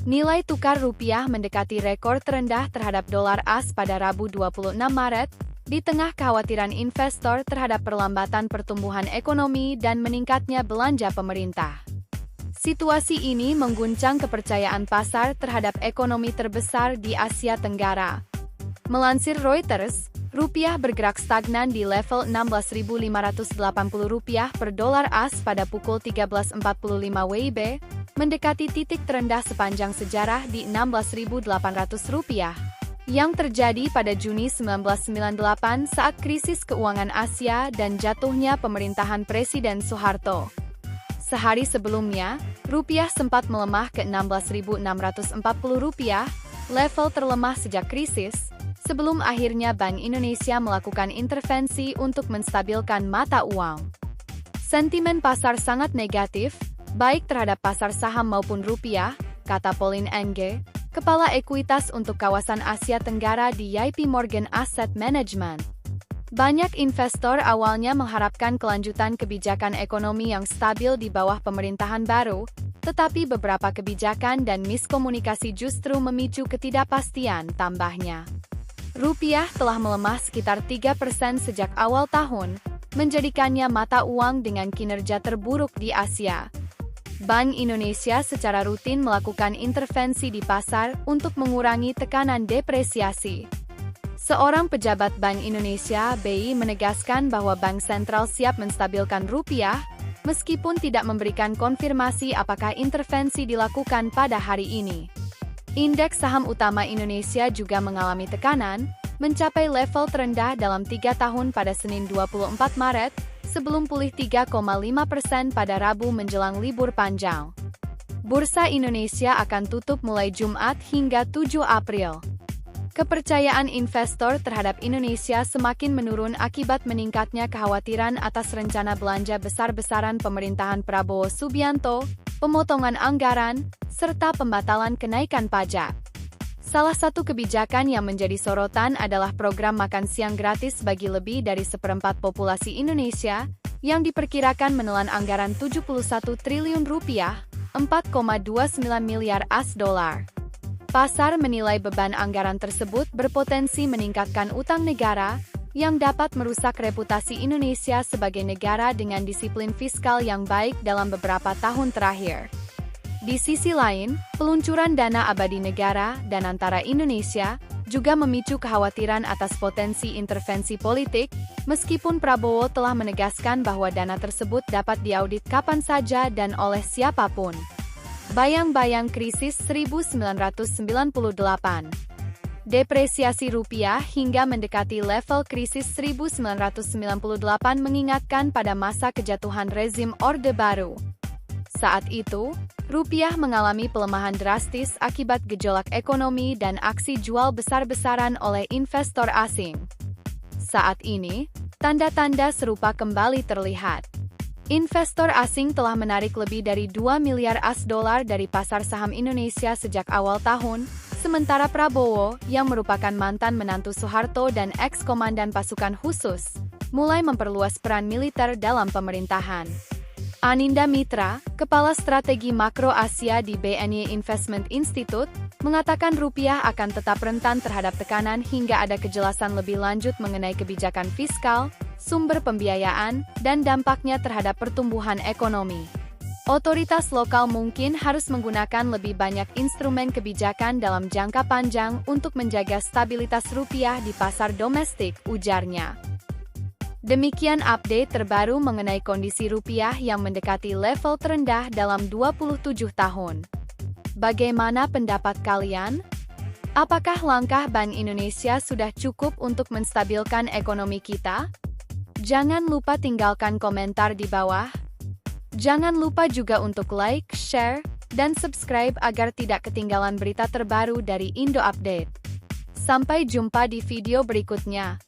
Nilai tukar rupiah mendekati rekor terendah terhadap dolar AS pada Rabu 26 Maret, di tengah kekhawatiran investor terhadap perlambatan pertumbuhan ekonomi dan meningkatnya belanja pemerintah. Situasi ini mengguncang kepercayaan pasar terhadap ekonomi terbesar di Asia Tenggara. Melansir Reuters, rupiah bergerak stagnan di level Rp16.580 per dolar AS pada pukul 13.45 WIB, mendekati titik terendah sepanjang sejarah di Rp16.800, yang terjadi pada Juni 1998 saat krisis keuangan Asia dan jatuhnya pemerintahan Presiden Soeharto. Sehari sebelumnya, rupiah sempat melemah ke Rp16.640, level terlemah sejak krisis, sebelum akhirnya Bank Indonesia melakukan intervensi untuk menstabilkan mata uang. Sentimen pasar sangat negatif, baik terhadap pasar saham maupun rupiah, kata Pauline Enge, Kepala Ekuitas untuk kawasan Asia Tenggara di JP Morgan Asset Management. Banyak investor awalnya mengharapkan kelanjutan kebijakan ekonomi yang stabil di bawah pemerintahan baru, tetapi beberapa kebijakan dan miskomunikasi justru memicu ketidakpastian, tambahnya. Rupiah telah melemah sekitar 3% sejak awal tahun, menjadikannya mata uang dengan kinerja terburuk di Asia. Bank Indonesia secara rutin melakukan intervensi di pasar untuk mengurangi tekanan depresiasi. Seorang pejabat Bank Indonesia (BI) menegaskan bahwa Bank Sentral siap menstabilkan rupiah, meskipun tidak memberikan konfirmasi apakah intervensi dilakukan pada hari ini. Indeks saham utama Indonesia juga mengalami tekanan, mencapai level terendah dalam 3 tahun pada Senin 24 Maret, sebelum pulih 3,5% pada Rabu menjelang libur panjang. Bursa Indonesia akan tutup mulai Jumat hingga 7 April. Kepercayaan investor terhadap Indonesia semakin menurun akibat meningkatnya kekhawatiran atas rencana belanja besar-besaran pemerintahan Prabowo Subianto, pemotongan anggaran, serta pembatalan kenaikan pajak. Salah satu kebijakan yang menjadi sorotan adalah program makan siang gratis bagi lebih dari seperempat populasi Indonesia, yang diperkirakan menelan anggaran Rp71 triliun, 4,29 miliar AS dolar. Pasar menilai beban anggaran tersebut berpotensi meningkatkan utang negara, yang dapat merusak reputasi Indonesia sebagai negara dengan disiplin fiskal yang baik dalam beberapa tahun terakhir. Di sisi lain, peluncuran dana abadi negara dan antara Indonesia juga memicu kekhawatiran atas potensi intervensi politik, meskipun Prabowo telah menegaskan bahwa dana tersebut dapat diaudit kapan saja dan oleh siapapun. Bayang-bayang krisis 1998. Depresiasi rupiah hingga mendekati level krisis 1998 mengingatkan pada masa kejatuhan rezim Orde Baru. Saat itu, rupiah mengalami pelemahan drastis akibat gejolak ekonomi dan aksi jual besar-besaran oleh investor asing. Saat ini, tanda-tanda serupa kembali terlihat. Investor asing telah menarik lebih dari 2 miliar AS dolar dari pasar saham Indonesia sejak awal tahun, sementara Prabowo, yang merupakan mantan menantu Soeharto dan eks-komandan pasukan khusus, mulai memperluas peran militer dalam pemerintahan. Aninda Mitra, Kepala Strategi Makro Asia di BNY Investment Institute, mengatakan rupiah akan tetap rentan terhadap tekanan hingga ada kejelasan lebih lanjut mengenai kebijakan fiskal, sumber pembiayaan, dan dampaknya terhadap pertumbuhan ekonomi. Otoritas lokal mungkin harus menggunakan lebih banyak instrumen kebijakan dalam jangka panjang untuk menjaga stabilitas rupiah di pasar domestik, ujarnya. Demikian update terbaru mengenai kondisi rupiah yang mendekati level terendah dalam 27 tahun. Bagaimana pendapat kalian? Apakah langkah Bank Indonesia sudah cukup untuk menstabilkan ekonomi kita? Jangan lupa tinggalkan komentar di bawah. Jangan lupa juga untuk like, share, dan subscribe agar tidak ketinggalan berita terbaru dari Indo Update. Sampai jumpa di video berikutnya.